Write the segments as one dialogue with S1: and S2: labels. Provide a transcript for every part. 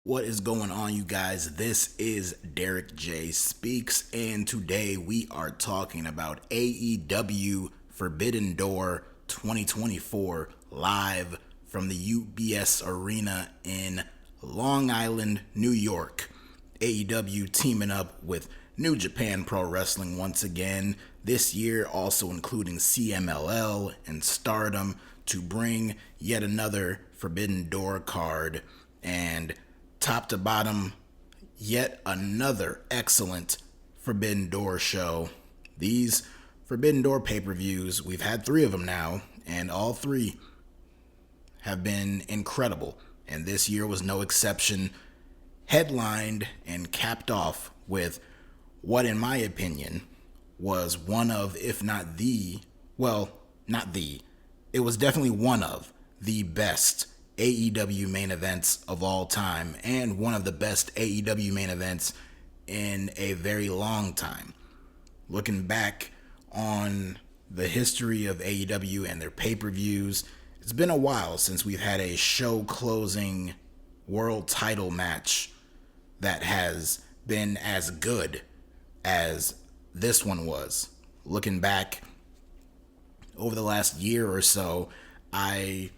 S1: What is going on, you guys? This is DerekJ Speaks, and today we are talking about AEW Forbidden Door 2024 live from the UBS Arena in Long Island, New York. AEW teaming up with New Japan Pro Wrestling once again this year, also including CMLL and Stardom, to bring yet another Forbidden Door card. And top to bottom, yet another excellent Forbidden Door show. These Forbidden Door pay-per-views, we've had 3 of them now, and all 3 have been incredible. And this year was no exception, headlined and capped off with what, in my opinion, was one of, if not the, well, not the, it was definitely one of the best AEW main events of all time, and one of the best AEW main events in a very long time. Looking back on the history of AEW and their pay-per-views, it's been a while since we've had a show-closing world title match that has been as good as this one was. Looking back over the last year or so, I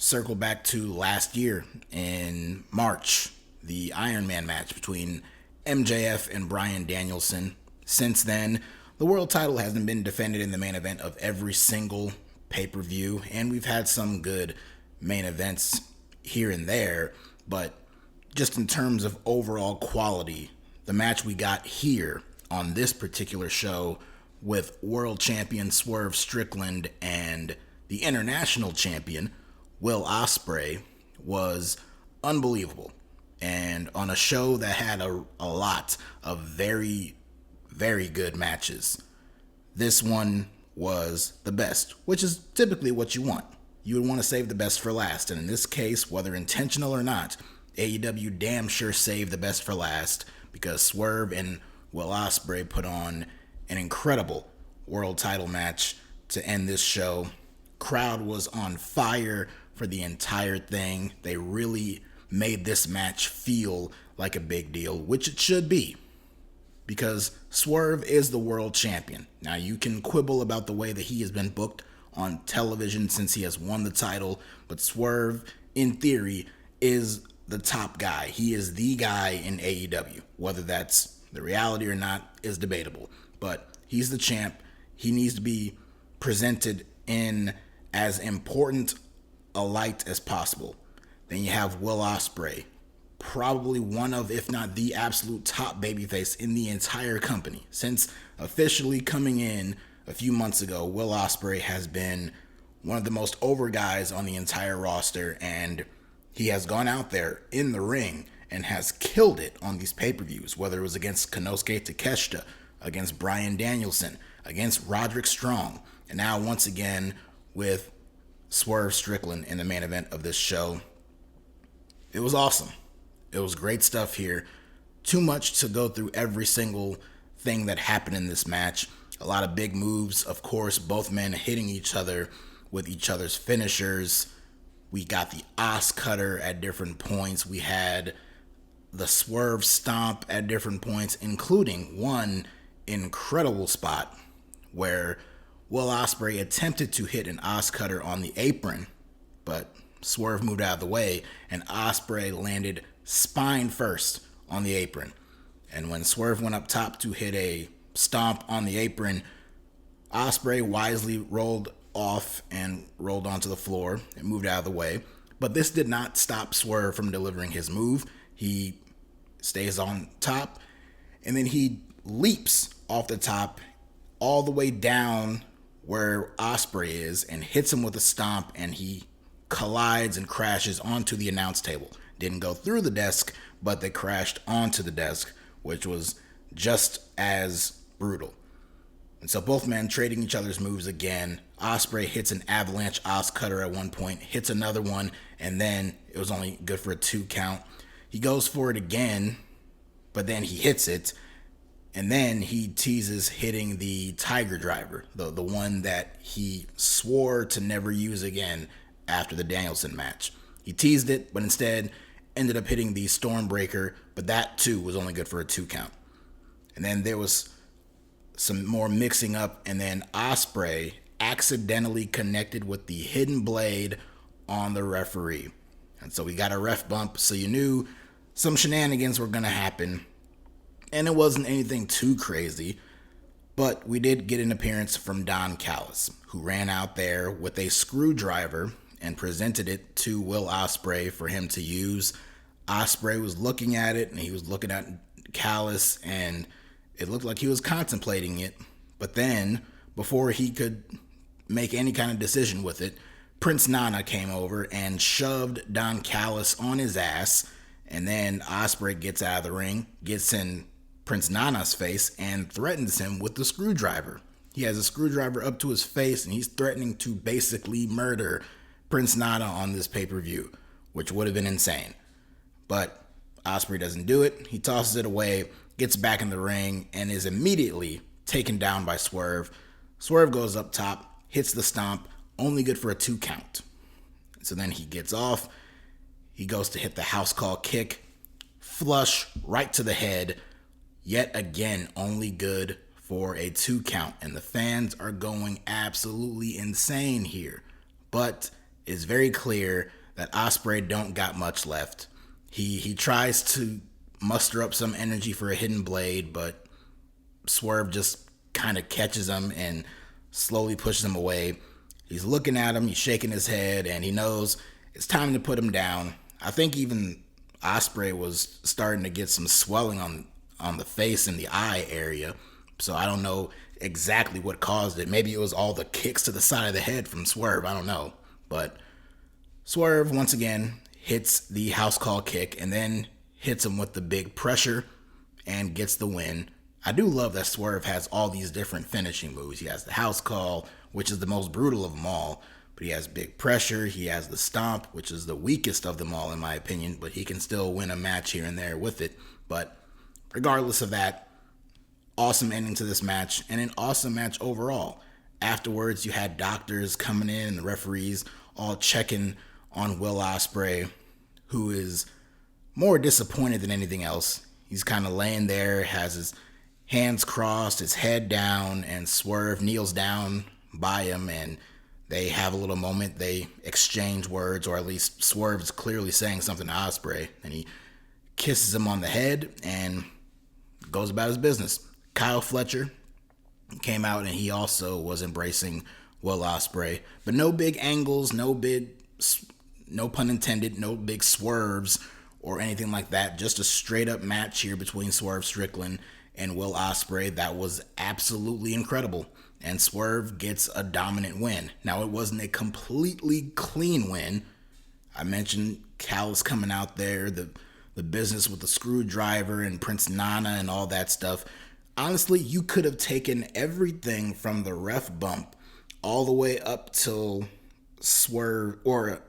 S1: circle back to last year in March, the Iron Man match between MJF and Bryan Danielson. Since then, the world title hasn't been defended in the main event of every single pay-per-view, and we've had some good main events here and there, but just in terms of overall quality, the match we got here on this particular show with world champion Swerve Strickland and the international champion Will Ospreay was unbelievable. And on a show that had a lot of very, very good matches, this one was the best, which is typically what you want. You would want to save the best for last. And in this case, whether intentional or not, AEW damn sure saved the best for last, because Swerve and Will Ospreay put on an incredible world title match to end this show. Crowd was on fire for the entire thing. They really made this match feel like a big deal, which it should be, because Swerve is the world champion. Now, you can quibble about the way that he has been booked on television since he has won the title, but Swerve, in theory, is the top guy. He is the guy in AEW. Whether that's the reality or not is debatable, but he's the champ. He needs to be presented in as important a light as possible. Then you have Will Ospreay, probably one of, if not the absolute top babyface in the entire company. Since officially coming in a few months ago, Will Ospreay has been one of the most over guys on the entire roster, and he has gone out there in the ring and has killed it on these pay-per-views, whether it was against Konosuke Takeshita, against Bryan Danielson, against Roderick Strong, and now once again with Swerve Strickland in the main event of this show. It was awesome. It was great stuff here. Too much to go through every single thing that happened in this match. A lot of big moves, of course, both men hitting each other with each other's finishers. We got the Os Cutter at different points. We had the Swerve Stomp at different points, including one incredible spot where Will Ospreay attempted to hit an Os Cutter on the apron, but Swerve moved out of the way, and Ospreay landed spine first on the apron. And when Swerve went up top to hit a stomp on the apron, Ospreay wisely rolled off and rolled onto the floor and moved out of the way. But this did not stop Swerve from delivering his move. He stays on top, and then he leaps off the top all the way down where Ospreay is and hits him with a stomp, and he collides and crashes onto the announce table. Didn't go through the desk, but they crashed onto the desk, which was just as brutal. And so both men trading each other's moves again. Ospreay hits an avalanche Os Cutter at one point, hits another one, and then it was only good for a 2 count. He goes for it again, but then he hits it, and then he teases hitting the Tiger Driver, the one that he swore to never use again after the Danielson match. He teased it, but instead ended up hitting the Stormbreaker, but that too was only good for a 2 count. And then there was some more mixing up, and then Ospreay accidentally connected with the hidden blade on the referee. And so we got a ref bump, so you knew some shenanigans were going to happen. And it wasn't anything too crazy, but we did get an appearance from Don Callis, who ran out there with a screwdriver and presented it to Will Ospreay for him to use. Ospreay was looking at it, and he was looking at Callis, and it looked like he was contemplating it. But then, before he could make any kind of decision with it, Prince Nana came over and shoved Don Callis on his ass, and then Ospreay gets out of the ring, gets in Prince Nana's face, and threatens him with the screwdriver. He has a screwdriver up to his face, and he's threatening to basically murder Prince Nana on this pay-per-view, which would have been insane. But Ospreay doesn't do it. He tosses it away, gets back in the ring, and is immediately taken down by Swerve. Swerve goes up top, hits the stomp, only good for a 2 count. So then he gets off. He goes to hit the house call kick, flush right to the head. Yet again, only good for a 2 count. And the fans are going absolutely insane here. But it's very clear that Ospreay don't got much left. He tries to muster up some energy for a hidden blade, but Swerve just kind of catches him and slowly pushes him away. He's looking at him, he's shaking his head, and he knows it's time to put him down. I think even Ospreay was starting to get some swelling on the face and the eye area, so I don't know exactly what caused it. Maybe it was all the kicks to the side of the head from Swerve, I don't know. But Swerve, once again, hits the house call kick and then hits him with the big pressure and gets the win. I do love that Swerve has all these different finishing moves. He has the house call, which is the most brutal of them all, but he has big pressure. He has the stomp, which is the weakest of them all in my opinion, but he can still win a match here and there with it. But regardless of that, awesome ending to this match and an awesome match overall. Afterwards, you had doctors coming in and the referees all checking on Will Ospreay, who is more disappointed than anything else. He's kind of laying there, has his hands crossed, his head down, and Swerve kneels down by him, and they have a little moment. They exchange words, or at least Swerve is clearly saying something to Ospreay, and he kisses him on the head and goes about his business. Kyle Fletcher came out, and he also was embracing Will Ospreay, but no big angles, no pun intended, no big swerves or anything like that. Just a straight up match here between Swerve Strickland and Will Ospreay that was absolutely incredible. And Swerve gets a dominant win. Now, it wasn't a completely clean win. I mentioned Callis coming out there, the business with the screwdriver and Prince Nana and all that stuff. Honestly, you could have taken everything from the ref bump all the way up till Swerve, or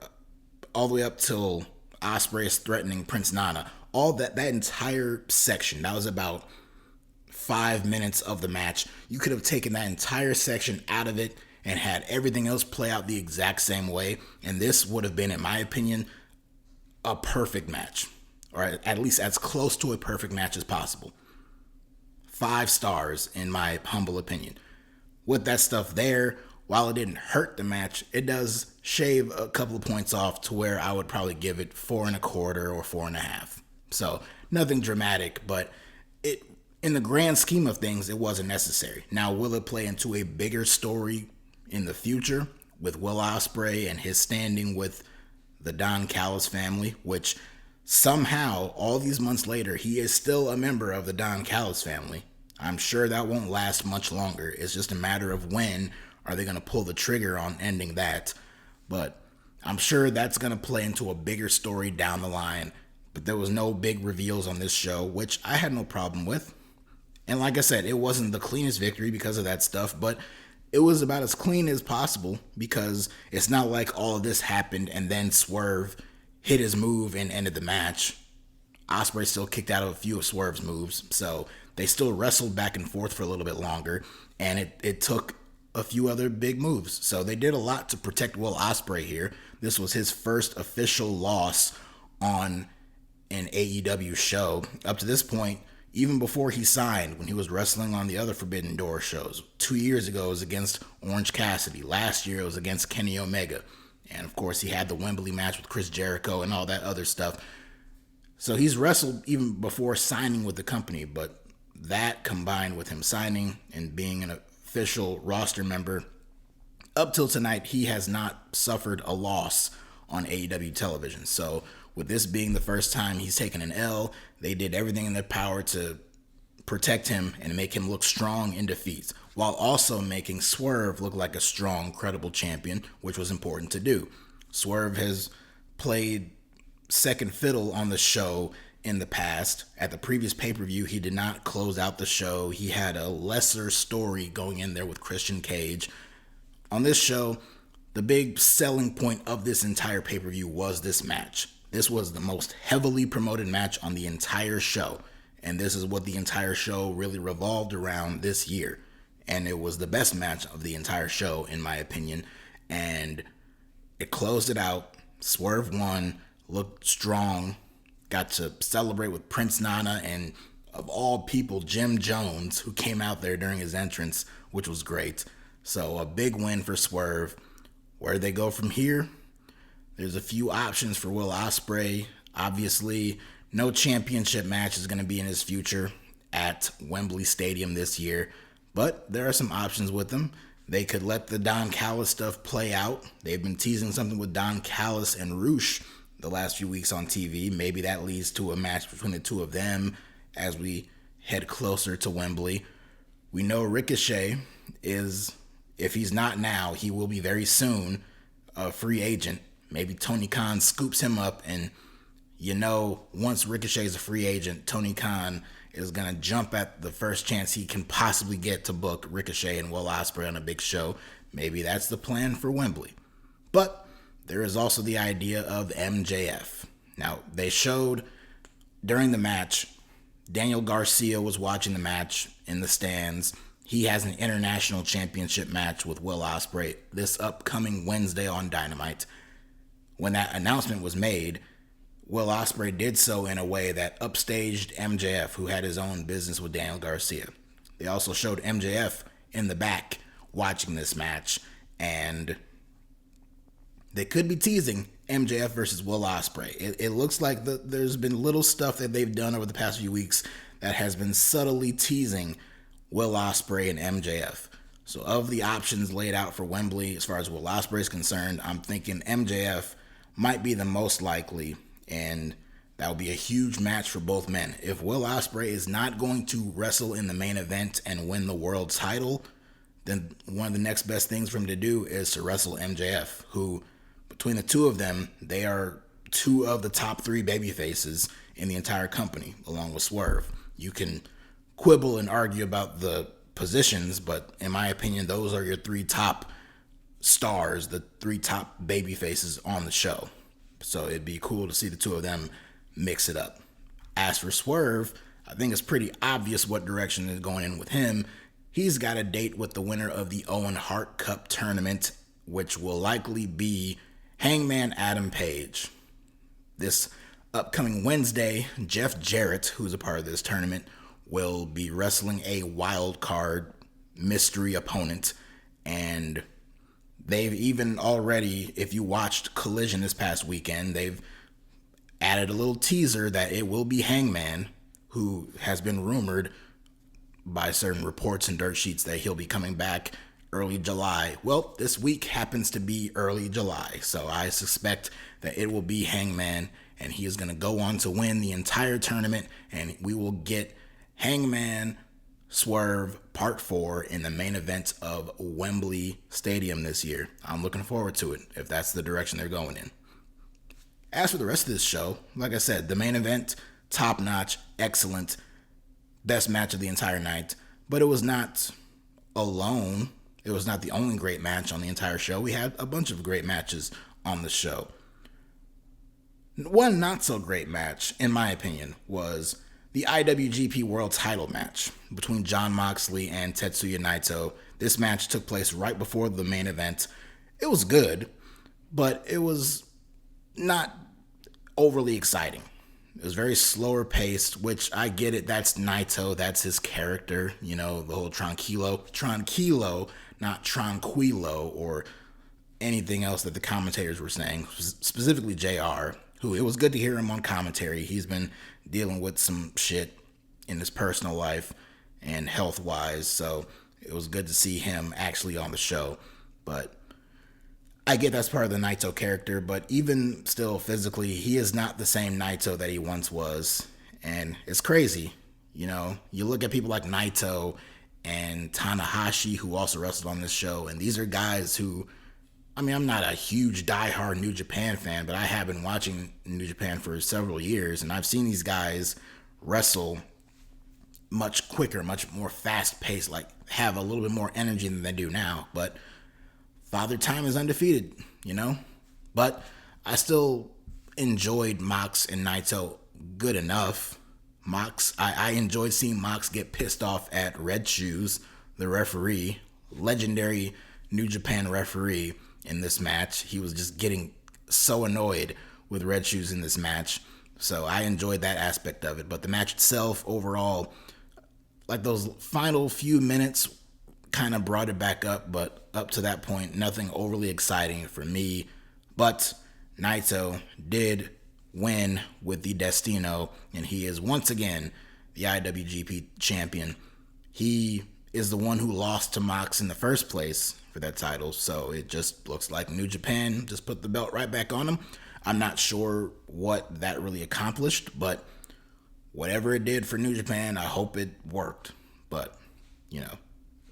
S1: all the way up till Ospreay is threatening Prince Nana. All that entire section, that was about 5 minutes of the match. You could have taken that entire section out of it and had everything else play out the exact same way, and this would have been, in my opinion, a perfect match, or at least as close to a perfect match as possible. 5 stars in my humble opinion. With that stuff there, while it didn't hurt the match, it does shave a couple of points off to where I would probably give it 4.25 or 4.5. So nothing dramatic, but it, in the grand scheme of things, it wasn't necessary. Now, will it play into a bigger story in the future with Will Ospreay and his standing with the Don Callis family, which somehow all these months later, he is still a member of the Don Callis family. I'm sure that won't last much longer. It's just a matter of when are they going to pull the trigger on ending that. But I'm sure that's going to play into a bigger story down the line. But there was no big reveals on this show, which I had no problem with. And like I said, it wasn't the cleanest victory because of that stuff, but it was about as clean as possible because it's not like all of this happened and then Swerve hit his move and ended the match. Ospreay still kicked out of a few of Swerve's moves, so they still wrestled back and forth for a little bit longer, and it took a few other big moves. So they did a lot to protect Will Ospreay here. This was his first official loss on an AEW show. Up to this point, even before he signed, when he was wrestling on the other Forbidden Door shows. 2 years ago, it was against Orange Cassidy. Last year, it was against Kenny Omega. And of course, he had the Wembley match with Chris Jericho and all that other stuff. So he's wrestled even before signing with the company, but that combined with him signing and being an official roster member, up till tonight, he has not suffered a loss on AEW television. So with this being the first time he's taken an L, they did everything in their power to protect him and make him look strong in defeats, while also making Swerve look like a strong, credible champion, which was important to do. Swerve has played second fiddle on the show in the past. At the previous pay-per-view, he did not close out the show. He had a lesser story going in there with Christian Cage. On this show, the big selling point of this entire pay-per-view was this match. This was the most heavily promoted match on the entire show. And this is what the entire show really revolved around this year. And it was the best match of the entire show, in my opinion. And it closed it out. Swerve won, looked strong, got to celebrate with Prince Nana and, of all people, Jim Jones, who came out there during his entrance, which was great. So a big win for Swerve. Where they go from here? There's a few options for Will Ospreay. Obviously, no championship match is going to be in his future at Wembley Stadium this year, but there are some options with them. They could let the Don Callis stuff play out. They've been teasing something with Don Callis and Roosh the last few weeks on TV. Maybe that leads to a match between the two of them as we head closer to Wembley. We know Ricochet is, if he's not now, he will be very soon a free agent. Maybe Tony Khan scoops him up, and once Ricochet's a free agent, Tony Khan is going to jump at the first chance he can possibly get to book Ricochet and Will Ospreay on a big show. Maybe that's the plan for Wembley. But there is also the idea of MJF. Now, they showed during the match, Daniel Garcia was watching the match in the stands. He has an international championship match with Will Ospreay this upcoming Wednesday on Dynamite. When that announcement was made, Will Ospreay did so in a way that upstaged MJF, who had his own business with Daniel Garcia. They also showed MJF in the back watching this match, and they could be teasing MJF versus Will Ospreay. It looks like there's been little stuff that they've done over the past few weeks that has been subtly teasing Will Ospreay and MJF. So of the options laid out for Wembley, as far as Will Ospreay is concerned, I'm thinking MJF might be the most likely, and that would be a huge match for both men. If Will Ospreay is not going to wrestle in the main event and win the world title, then one of the next best things for him to do is to wrestle MJF, who, between the two of them, they are two of the top three babyfaces in the entire company, along with Swerve. You can quibble and argue about the positions, but in my opinion, those are your three top stars, the three top baby faces on the show. So it'd be cool to see the two of them mix it up. As for Swerve, I think it's pretty obvious what direction is going in with him. He's got a date with the winner of the Owen Hart Cup tournament, which will likely be Hangman Adam Page. This upcoming Wednesday, Jeff Jarrett, who's a part of this tournament, will be wrestling a wild card mystery opponent, and they've even already, if you watched Collision this past weekend, they've added a little teaser that it will be Hangman, who has been rumored by certain reports and dirt sheets that he'll be coming back early July. Well, this week happens to be early July, so I suspect that it will be Hangman, and he is going to go on to win the entire tournament, and we will get Hangman Swerve Part 4 in the main event of Wembley Stadium this year. I'm looking forward to it, if that's the direction they're going in. As for the rest of this show, like I said, the main event, top-notch, excellent, best match of the entire night, but it was not alone. It was not the only great match on the entire show. We had a bunch of great matches on the show. One not-so-great match, in my opinion, was the IWGP World Title match between Jon Moxley and Tetsuya Naito. This match took place right before the main event. It was good, but it was not overly exciting. It was very slower paced, which I get it. That's Naito. That's his character. The whole Tranquilo, not Tranquilo or anything else that the commentators were saying, specifically JR, who it was good to hear him on commentary. He's been dealing with some shit in his personal life and health-wise, so it was good to see him actually on the show. But I get that's part of the Naito character, but even still physically, he is not the same Naito that he once was. And it's crazy. You look at people like Naito and Tanahashi, who also wrestled on this show, and these are guys who, I'm not a huge diehard New Japan fan, but I have been watching New Japan for several years, and I've seen these guys wrestle much quicker, much more fast-paced, like have a little bit more energy than they do now. But Father Time is undefeated, But I still enjoyed Mox and Naito good enough. I enjoyed seeing Mox get pissed off at Red Shoes, the referee, legendary New Japan referee in this match. He was just getting so annoyed with Red Shoes in this match. So I enjoyed that aspect of it. But the match itself, overall, like those final few minutes kind of brought it back up, but up to that point, nothing overly exciting for me. But Naito did win with the Destino, and he is once again the IWGP champion. He is the one who lost to Mox in the first place for that title, so it just looks like New Japan just put the belt right back on him. I'm not sure what that really accomplished, but whatever it did for New Japan, I hope it worked. But,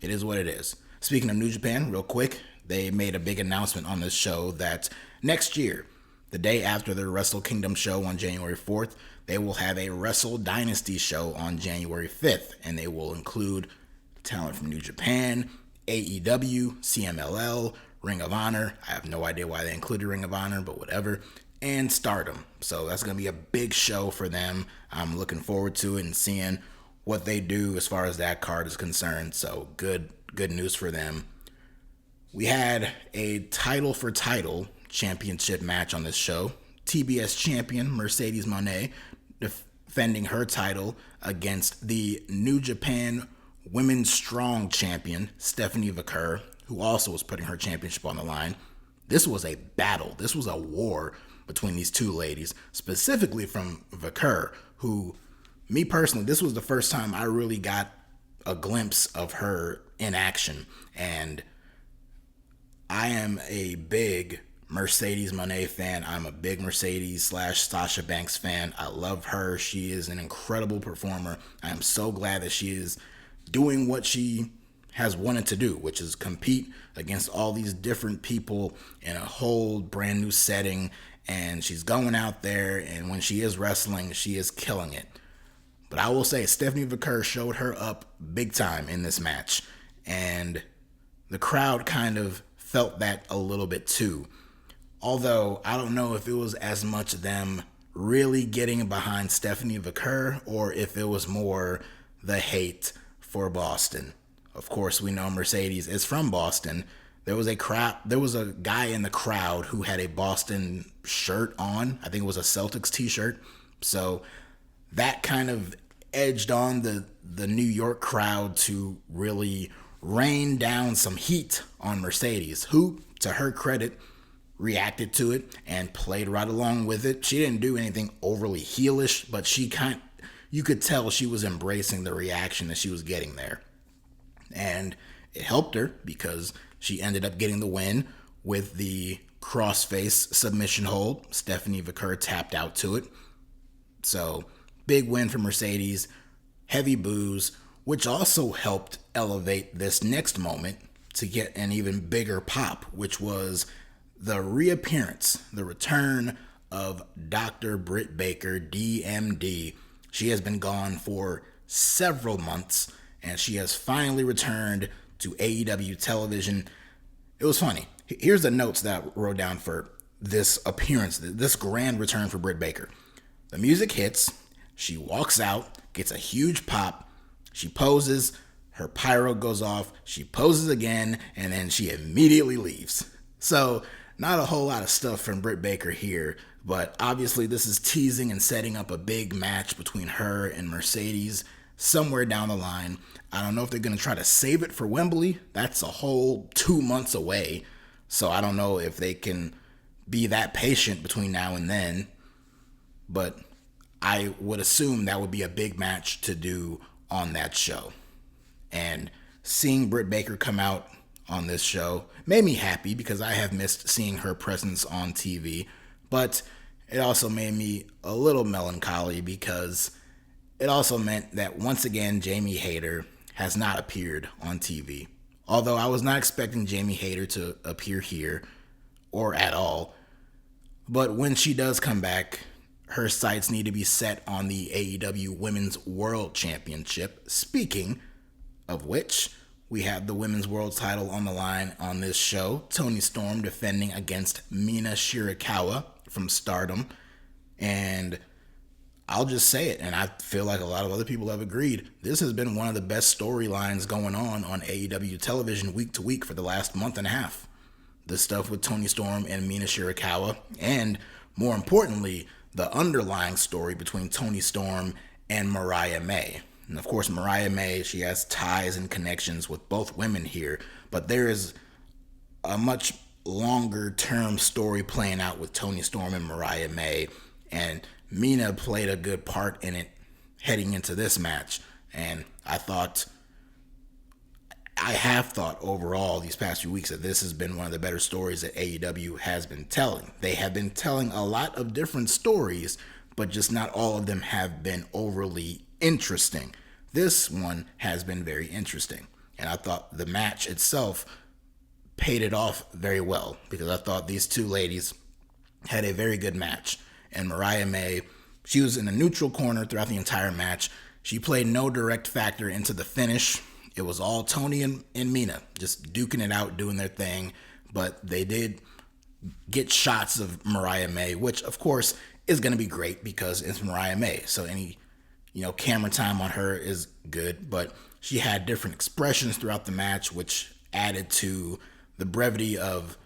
S1: it is what it is. Speaking of New Japan, real quick, they made a big announcement on this show that next year, the day after the Wrestle Kingdom show on January 4th, they will have a Wrestle Dynasty show on January 5th, and they will include talent from New Japan, AEW, CMLL, Ring of Honor. I have no idea why they included Ring of Honor, but whatever. And Stardom. So that's going to be a big show for them. I'm looking forward to it and seeing what they do as far as that card is concerned. So good news for them. We had a title for title championship match on this show. TBS champion Mercedes Mone defending her title against the New Japan Women's Strong champion Stephanie Vaquer, who also was putting her championship on the line. This was a battle. This was a war between these two ladies, specifically from Vaquer, who, me personally, this was the first time I really got a glimpse of her in action. And I am a big Mercedes Mone fan. I'm a big Mercedes / Sasha Banks fan. I love her. She is an incredible performer. I am so glad that she is doing what she has wanted to do, which is compete against all these different people in a whole brand new setting. And she's going out there, and when she is wrestling, she is killing it. But I will say, Stephanie Vaquer showed her up big time in this match. And the crowd kind of felt that a little bit too. Although, I don't know if it was as much them really getting behind Stephanie Vaquer or if it was more the hate for Boston. Of course, we know Mercedes is from Boston. There was a guy in the crowd who had a Boston shirt on. I think it was a Celtics t-shirt. So that kind of edged on the New York crowd to really rain down some heat on Mercedes, who, to her credit, reacted to it and played right along with it. She didn't do anything overly heelish, but you could tell she was embracing the reaction that she was getting there. And it helped her because she ended up getting the win with the crossface submission hold. Stephanie Vaquer tapped out to it. So, big win for Mercedes. Heavy boos, which also helped elevate this next moment to get an even bigger pop, which was the reappearance, the return of Dr. Britt Baker, DMD. She has been gone for several months, and she has finally returned to AEW television. It was funny. Here's the notes that I wrote down for this appearance, this grand return for Britt Baker. The music hits, she walks out, gets a huge pop, she poses, her pyro goes off, she poses again, and then she immediately leaves. So, not a whole lot of stuff from Britt Baker here. But obviously this is teasing and setting up a big match between her and Mercedes somewhere down the line. I don't know if they're going to try to save it for Wembley. That's a whole 2 months away. So I don't know if they can be that patient between now and then. But I would assume that would be a big match to do on that show. And seeing Britt Baker come out on this show made me happy because I have missed seeing her presence on TV. But it also made me a little melancholy because it also meant that once again Jamie Hayter has not appeared on TV. Although I was not expecting Jamie Hayter to appear here or at all. But when she does come back, her sights need to be set on the AEW Women's World Championship. Speaking of which, we have the Women's World Title on the line on this show. Toni Storm defending against Mina Shirakawa from Stardom. And I'll just say it, and I feel like a lot of other people have agreed, this has been one of the best storylines going on AEW television week to week for the last month and a half. The stuff with Toni Storm and Mina Shirakawa, and more importantly, the underlying story between Toni Storm and Mariah May. And of course, Mariah May, she has ties and connections with both women here, but there is a much longer term story playing out with Toni Storm and Mariah May, and Mina played a good part in it heading into this match. And I have thought overall these past few weeks that this has been one of the better stories that AEW has been telling. They have been telling a lot of different stories, but just not all of them have been overly interesting. This one has been very interesting, and I thought the match itself paid it off very well because I thought these two ladies had a very good match. And Mariah May, she was in a neutral corner throughout the entire match. She played no direct factor into the finish. It was all Toni and Mina just duking it out, doing their thing. But they did get shots of Mariah May, which of course is going to be great because it's Mariah May. So any, camera time on her is good. But she had different expressions throughout the match, which added to the brevity of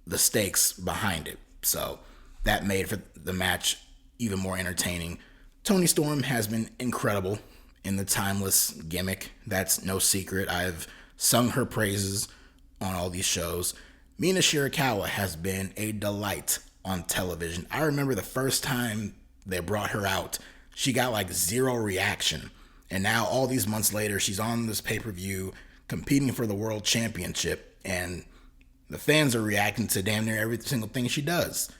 S1: the stakes behind it. So that made for the match even more entertaining. Toni Storm has been incredible in the timeless gimmick. That's no secret. I've sung her praises on all these shows. Mina Shirakawa has been a delight on television. I remember the first time they brought her out, she got like zero reaction. And now all these months later, she's on this pay-per-view competing for the world championship, and the fans are reacting to damn near every single thing she does.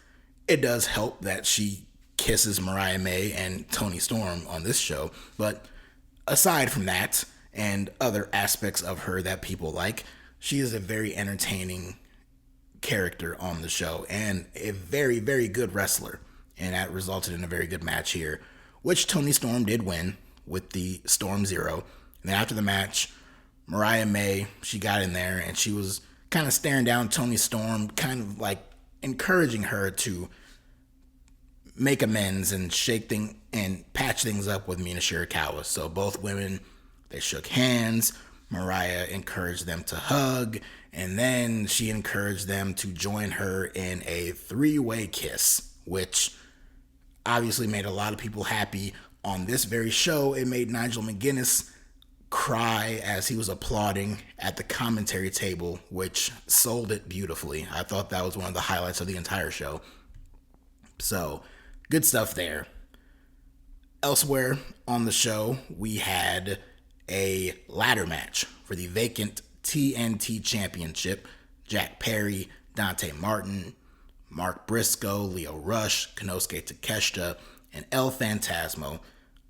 S1: It does help that she kisses Mariah May and Toni Storm on this show, but aside from that and other aspects of her that people like, she is a very entertaining character on the show and a very, very good wrestler, and that resulted in a very good match here, which Toni Storm did win with the Storm Zero. And then after the match, Mariah May, she got in there and she was kind of staring down Toni Storm, kind of like encouraging her to make amends and and patch things up with Mina Shirakawa. So both women, they shook hands. Mariah encouraged them to hug, and then she encouraged them to join her in a three-way kiss, which obviously made a lot of people happy. On this very show, it made Nigel McGuinness cry as he was applauding at the commentary table, which sold it beautifully. I thought that was one of the highlights of the entire show. So, good stuff there. Elsewhere on the show, we had a ladder match for the vacant TNT Championship. Jack Perry, Dante Martin, Mark Briscoe, Lio Rush, Konosuke Takeshita, and El Phantasmo.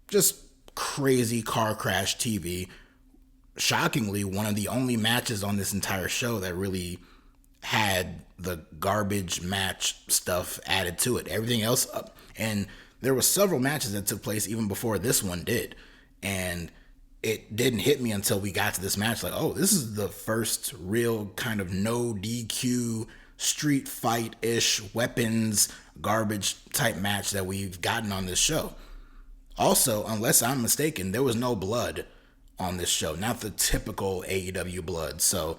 S1: Just crazy car crash TV. Shockingly, one of the only matches on this entire show that really had the garbage match stuff added to it. Everything else up. And there were several matches that took place even before this one did. And it didn't hit me until we got to this match. Like, oh, this is the first real kind of no DQ, street fight-ish, weapons, garbage type match that we've gotten on this show. Also, unless I'm mistaken, there was no blood on this show. Not the typical AEW blood. So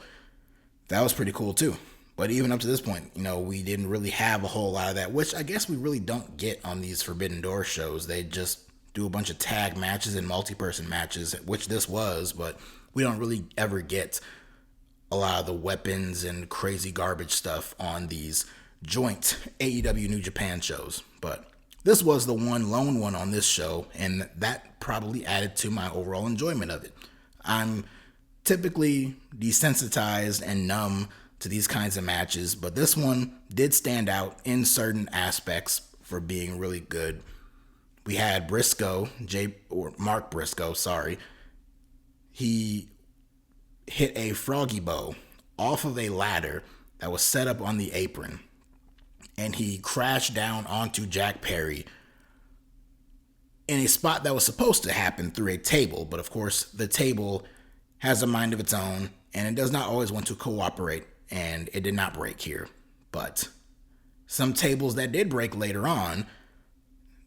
S1: that was pretty cool too. But even up to this point, we didn't really have a whole lot of that, which I guess we really don't get on these Forbidden Door shows. They just do a bunch of tag matches and multi-person matches, which this was, but we don't really ever get a lot of the weapons and crazy garbage stuff on these joint AEW New Japan shows. But this was the lone one on this show, and that probably added to my overall enjoyment of it. I'm typically desensitized and numb to these kinds of matches, but this one did stand out in certain aspects for being really good. We had Mark Briscoe, he hit a froggy bow off of a ladder that was set up on the apron, and he crashed down onto Jack Perry in a spot that was supposed to happen through a table, but of course the table has a mind of its own, and it does not always want to cooperate, and it did not break here. But some tables that did break later on,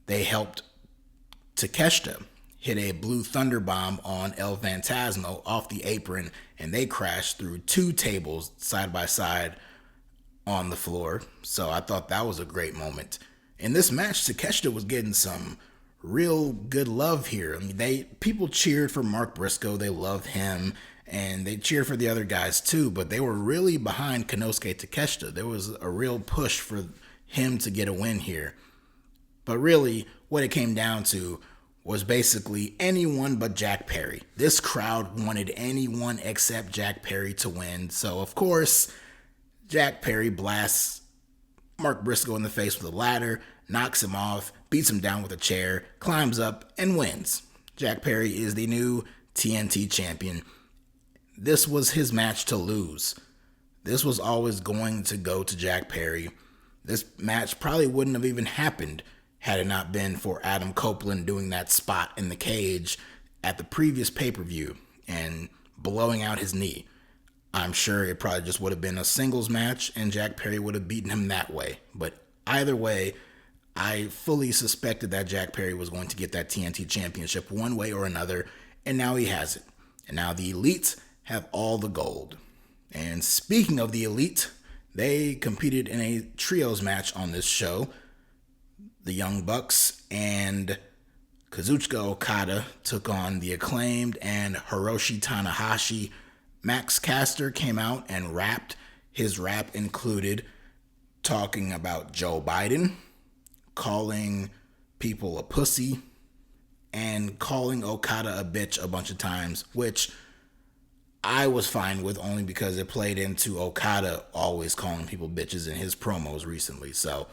S1: they helped Takeshita hit a blue thunder bomb on El Phantasmo off the apron, and they crashed through two tables side by side on the floor. So I thought that was a great moment. In this match, Takeshita was getting some real good love here. I mean, people cheered for Mark Briscoe. They loved him, and they cheered for the other guys too, but they were really behind Konosuke Takeshita. There was a real push for him to get a win here. But really, what it came down to was basically anyone but Jack Perry. This crowd wanted anyone except Jack Perry to win. So, of course, Jack Perry blasts Mark Briscoe in the face with a ladder, knocks him off, beats him down with a chair, climbs up, and wins. Jack Perry is the new TNT champion. This was his match to lose. This was always going to go to Jack Perry. This match probably wouldn't have even happened had it not been for Adam Copeland doing that spot in the cage at the previous pay-per-view and blowing out his knee. I'm sure it probably just would have been a singles match and Jack Perry would have beaten him that way. But either way, I fully suspected that Jack Perry was going to get that TNT championship one way or another, and now he has it. And now the Elite have all the gold. And speaking of the Elite, they competed in a trios match on this show. The Young Bucks and Kazuchika Okada took on the Acclaimed and Hiroshi Tanahashi. Max Caster came out and rapped. His rap included talking about Joe Biden, calling people a pussy, and calling Okada a bitch a bunch of times, which I was fine with only because it played into Okada always calling people bitches in his promos recently. So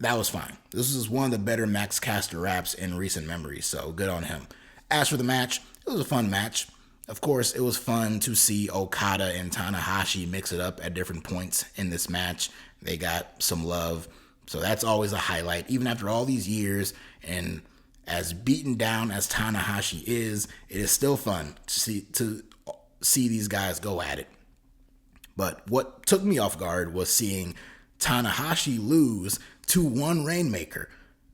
S1: that was fine. This is one of the better Max Caster raps in recent memory, so good on him. As for the match, it was a fun match. Of course, it was fun to see Okada and Tanahashi mix it up at different points in this match. They got some love, so that's always a highlight. Even after all these years, and as beaten down as Tanahashi is, it is still fun to see these guys go at it. But what took me off guard was seeing Tanahashi lose to one Rainmaker.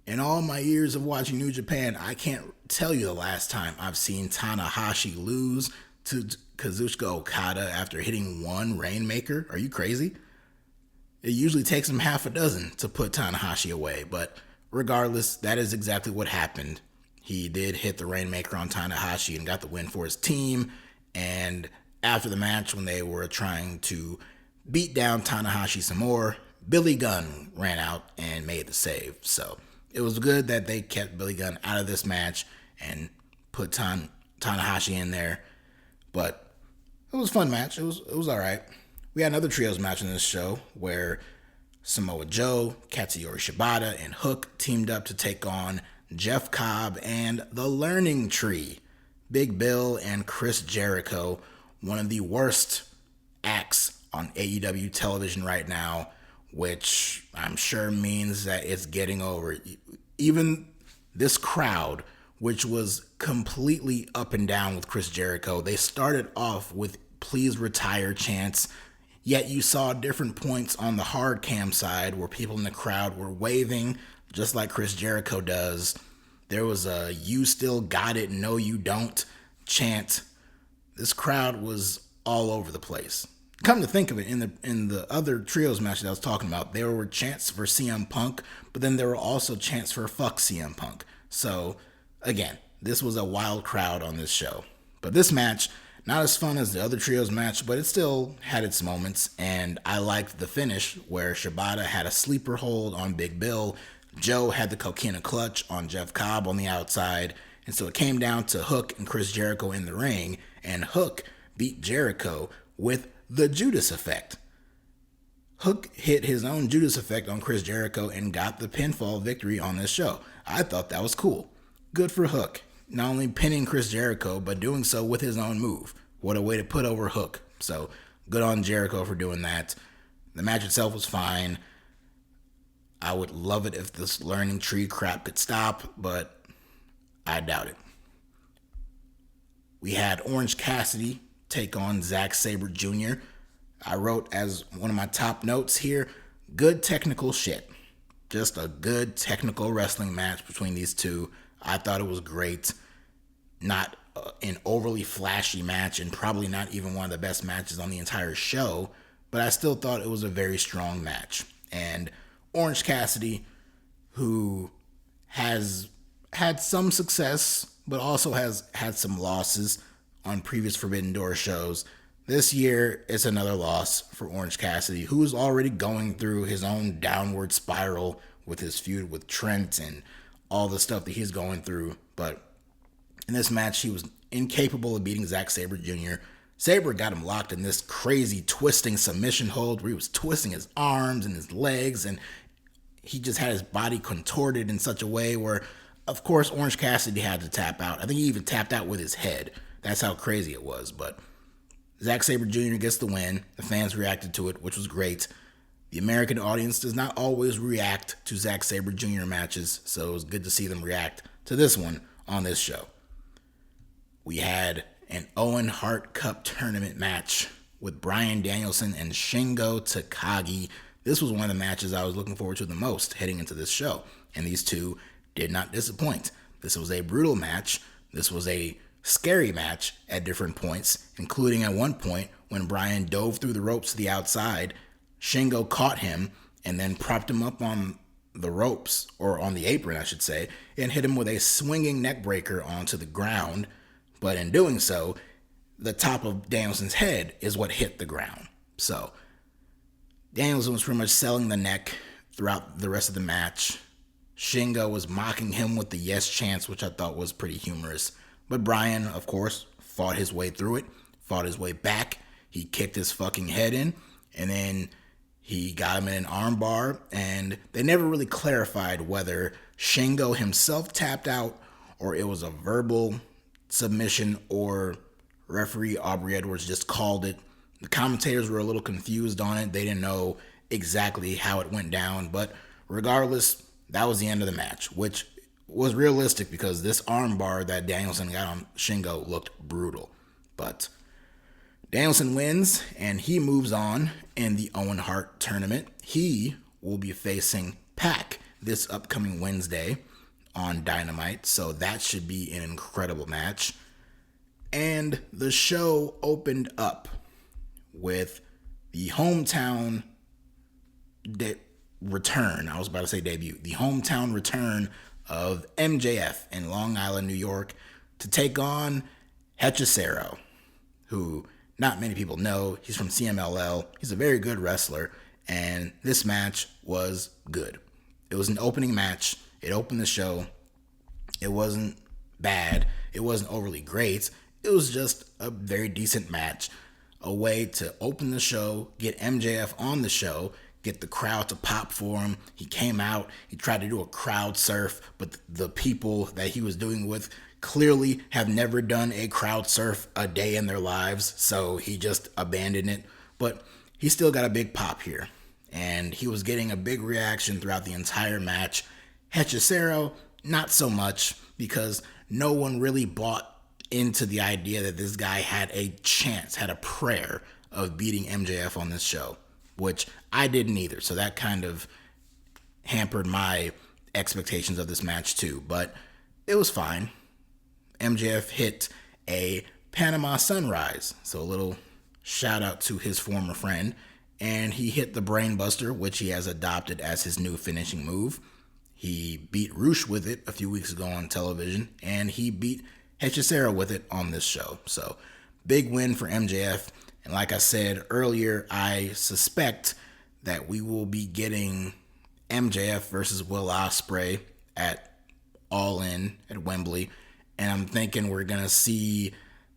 S1: In all my years of watching New Japan, I can't tell you the last time I've seen Tanahashi lose to Kazuchika Okada after hitting one Rainmaker. Are you crazy? It usually takes him half a dozen to put Tanahashi away, but regardless, that is exactly what happened. He did hit the Rainmaker on Tanahashi and got the win for his team, and after the match, when they were trying to beat down Tanahashi some more, Billy Gunn ran out and made the save. So it was good that they kept Billy Gunn out of this match and put Tanahashi in there. But it was a fun match. It was all right. We had another trios match in this show where Samoa Joe, Katsuyori Shibata, and Hook teamed up to take on Jeff Cobb and the Learning Tree. Big Bill and Chris Jericho, one of the worst acts on AEW television right now, which I'm sure means that it's getting over. Even this crowd, which was completely up and down with Chris Jericho, they started off with "please retire" chants, yet you saw different points on the hard cam side where people in the crowd were waving just like Chris Jericho does. There was a "you still got it, no you don't" chant. This crowd was all over the place. Come to think of it, in the other trios match that I was talking about, there were chants for CM Punk, but then there were also chants for fuck CM Punk. So again, this was a wild crowd on this show. But this match, not as fun as the other trios match, but it still had its moments, and I liked the finish where Shibata had a sleeper hold on Big Bill, Joe had the Coquina clutch on Jeff Cobb on the outside, and so it came down to Hook and Chris Jericho in the ring, and Hook beat Jericho with the Judas effect. Hook hit his own Judas effect on Chris Jericho and got the pinfall victory on this show. I thought that was cool. Good for Hook. Not only pinning Chris Jericho, but doing so with his own move. What a way to put over Hook. So, good on Jericho for doing that. The match itself was fine. I would love it if this learning tree crap could stop, but I doubt it. We had Orange Cassidy take on Zack Sabre Jr. I wrote as one of my top notes here, good technical shit. Just a good technical wrestling match between these two. I thought it was great. Not an overly flashy match, and probably not even one of the best matches on the entire show, but I still thought it was a very strong match. And Orange Cassidy, who has had some success, but also has had some losses on previous Forbidden Door shows, this year it's another loss for Orange Cassidy, who is already going through his own downward spiral with his feud with Trent and all the stuff that he's going through. But in this match, he was incapable of beating Zack Sabre Jr. Sabre got him locked in this crazy twisting submission hold where he was twisting his arms and his legs, and he just had his body contorted in such a way where, of course, Orange Cassidy had to tap out. I think he even tapped out with his head. That's how crazy it was. But Zack Sabre Jr. gets the win. The fans reacted to it, which was great. The American audience does not always react to Zack Sabre Jr. matches, so it was good to see them react to this one on this show. We had an Owen Hart Cup tournament match with Bryan Danielson and Shingo Takagi. This was one of the matches I was looking forward to the most heading into this show, and these two did not disappoint. This was a brutal match. This was a scary match at different points, including at one point when Bryan dove through the ropes to the outside. Shingo caught him and then propped him up on the ropes, or on the apron, I should say, and hit him with a swinging neck breaker onto the ground. But in doing so, the top of Danielson's head is what hit the ground. So Danielson was pretty much selling the neck throughout the rest of the match. Shingo was mocking him with the yes chants, which I thought was pretty humorous. But Bryan, of course, fought his way through it, fought his way back. He kicked his fucking head in, and then he got him in an armbar, and they never really clarified whether Shingo himself tapped out or it was a verbal submission or referee Aubrey Edwards just called it. The commentators were a little confused on it. They didn't know exactly how it went down, but regardless, that was the end of the match, which was realistic because this armbar that Danielson got on Shingo looked brutal. But Danielson wins, and he moves on in the Owen Hart tournament. He will be facing Pac this upcoming Wednesday on Dynamite, so that should be an incredible match. And the show opened up with the hometown return. I was about to say debut. The hometown return of MJF in Long Island, New York, to take on Hechicero, who not many people know. He's from CMLL. He's a very good wrestler, and this match was good. It was an opening match. It opened the show. It wasn't bad. It wasn't overly great. It was just a very decent match. A way to open the show, get MJF on the show, get the crowd to pop for him. He came out, he tried to do a crowd surf, but the people that he was doing with clearly have never done a crowd surf a day in their lives, so he just abandoned it. But he still got a big pop here, and he was getting a big reaction throughout the entire match. Hechicero, not so much, because no one really bought into the idea that this guy had a chance, had a prayer of beating MJF on this show, which I didn't either. So that kind of hampered my expectations of this match too, but it was fine. MJF hit a Panama Sunrise, so a little shout out to his former friend, and he hit the Brainbuster, which he has adopted as his new finishing move. He beat Roosh with it a few weeks ago on television, and he beat Hechicero with it on this show. So, big win for MJF. And like I said earlier, I suspect that we will be getting MJF versus Will Ospreay at All In at Wembley. And I'm thinking we're going to see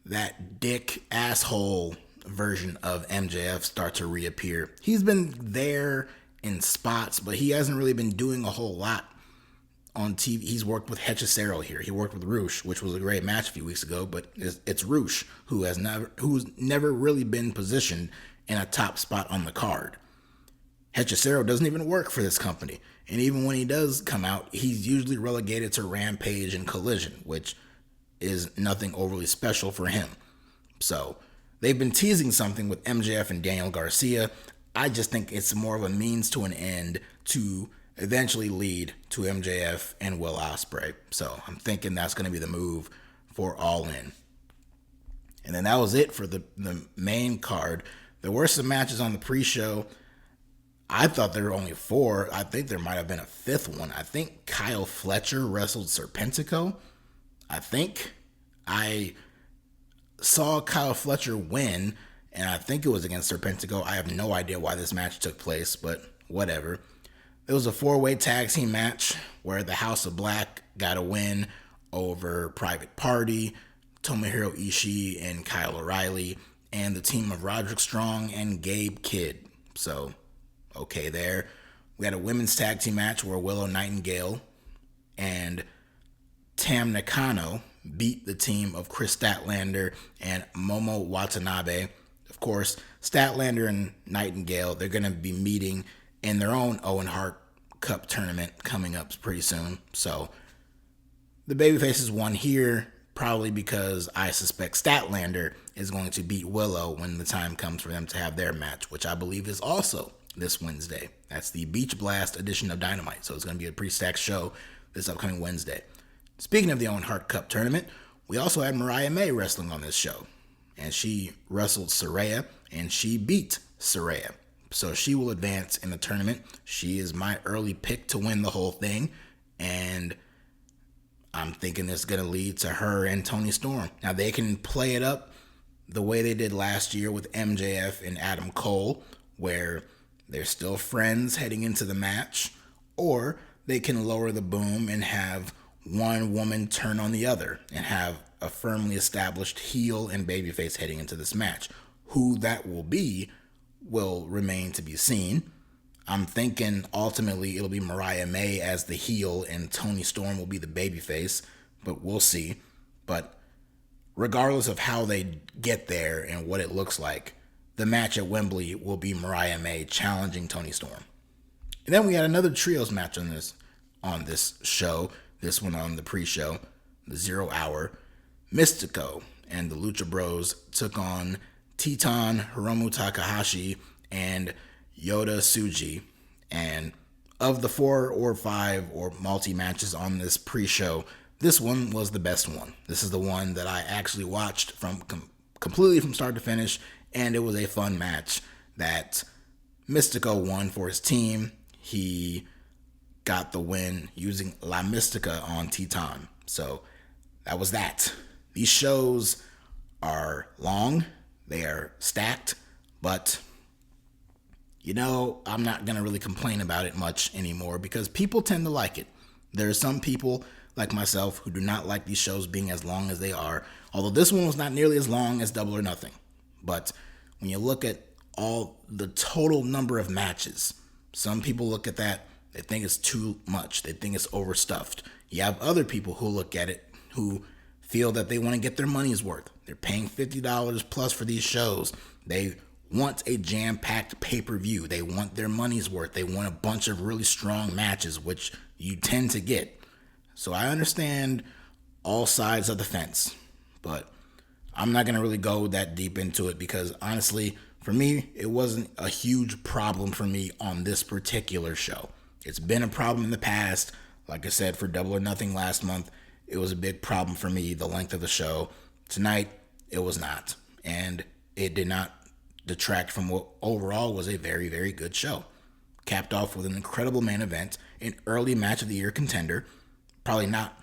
S1: that dick asshole version of MJF start to reappear. He's been there in spots, but he hasn't really been doing a whole lot on TV. He's worked with Hechicero here. He worked with Roosh, which was a great match a few weeks ago, but it's Roosh who's never really been positioned in a top spot on the card. Hechicero doesn't even work for this company. And even when he does come out, he's usually relegated to Rampage and Collision, which is nothing overly special for him. So they've been teasing something with MJF and Daniel Garcia. I just think it's more of a means to an end to eventually lead to MJF and Will Ospreay. So I'm thinking that's going to be the move for All In. And then that was it for the main card. There were some matches on the pre-show. I thought there were only 4. I think there might have been a 5th one. I think Kyle Fletcher wrestled Serpentico. I saw Kyle Fletcher win, and I think it was against Serpentico. I have no idea why this match took place, but whatever. It was a 4-way tag team match where the House of Black got a win over Private Party, Tomohiro Ishii and Kyle O'Reilly, and the team of Roderick Strong and Gabe Kidd. So, okay there. We had a women's tag team match where Willow Nightingale and Tam Nakano beat the team of Chris Statlander and Momo Watanabe. Of course, Statlander and Nightingale, they're going to be meeting in their own Owen Hart Cup tournament coming up pretty soon. So the babyfaces won here, probably because I suspect Statlander is going to beat Willow when the time comes for them to have their match, which I believe is also this Wednesday. That's the Beach Blast edition of Dynamite. So it's going to be a pretty stacked show this upcoming Wednesday. Speaking of the Owen Hart Cup tournament, we also had Mariah May wrestling on this show. And she wrestled Saraya, and she beat Saraya. So she will advance in the tournament. She is my early pick to win the whole thing. And I'm thinking it's going to lead to her and Toni Storm. Now, they can play it up the way they did last year with MJF and Adam Cole, where they're still friends heading into the match. Or they can lower the boom and have one woman turn on the other and have a firmly established heel and babyface heading into this match. Who that will be will remain to be seen. I'm thinking ultimately it'll be Mariah May as the heel and Toni Storm will be the babyface, but we'll see. But regardless of how they get there and what it looks like, the match at Wembley will be Mariah May challenging Toni Storm. And then we had another trios match on this show, this one on the pre-show, the 0 Hour. Mystico and the Lucha Bros took on Teton, Hiromu Takahashi, and Yota Tsuji. And of the 4 or 5 or multi-matches on this pre-show, this one was the best one. This is the one that I actually watched from completely from start to finish, and it was a fun match that Mystico won for his team. He got the win using La Mystica on Teton. So that was that. These shows are long. They are stacked, but I'm not going to really complain about it much anymore because people tend to like it. There are some people like myself who do not like these shows being as long as they are, although this one was not nearly as long as Double or Nothing. But when you look at all the total number of matches, some people look at that, they think it's too much. They think it's overstuffed. You have other people who look at it who feel that they want to get their money's worth. They're paying $50 plus for these shows. They want a jam-packed pay-per-view. They want their money's worth. They want a bunch of really strong matches, which you tend to get. So I understand all sides of the fence, but I'm not going to really go that deep into it because honestly, for me, it wasn't a huge problem for me on this particular show. It's been a problem in the past. Like I said, for Double or Nothing last month, it was a big problem for me, the length of the show. Tonight, it was not. And it did not detract from what overall was a very, very good show. Capped off with an incredible main event, an early match of the year contender. Probably not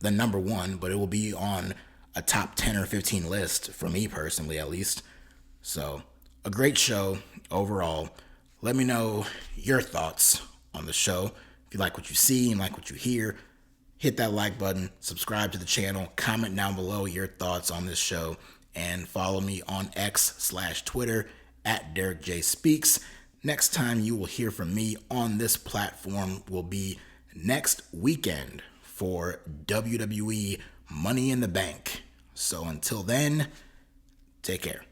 S1: the number one, but it will be on a top 10 or 15 list for me personally, at least. So, a great show overall. Let me know your thoughts on the show. If you like what you see and like what you hear, hit that like button, subscribe to the channel, comment down below your thoughts on this show, and follow me on X/Twitter at DerekJ Speaks. Next time you will hear from me on this platform will be next weekend for WWE Money in the Bank. So until then, take care.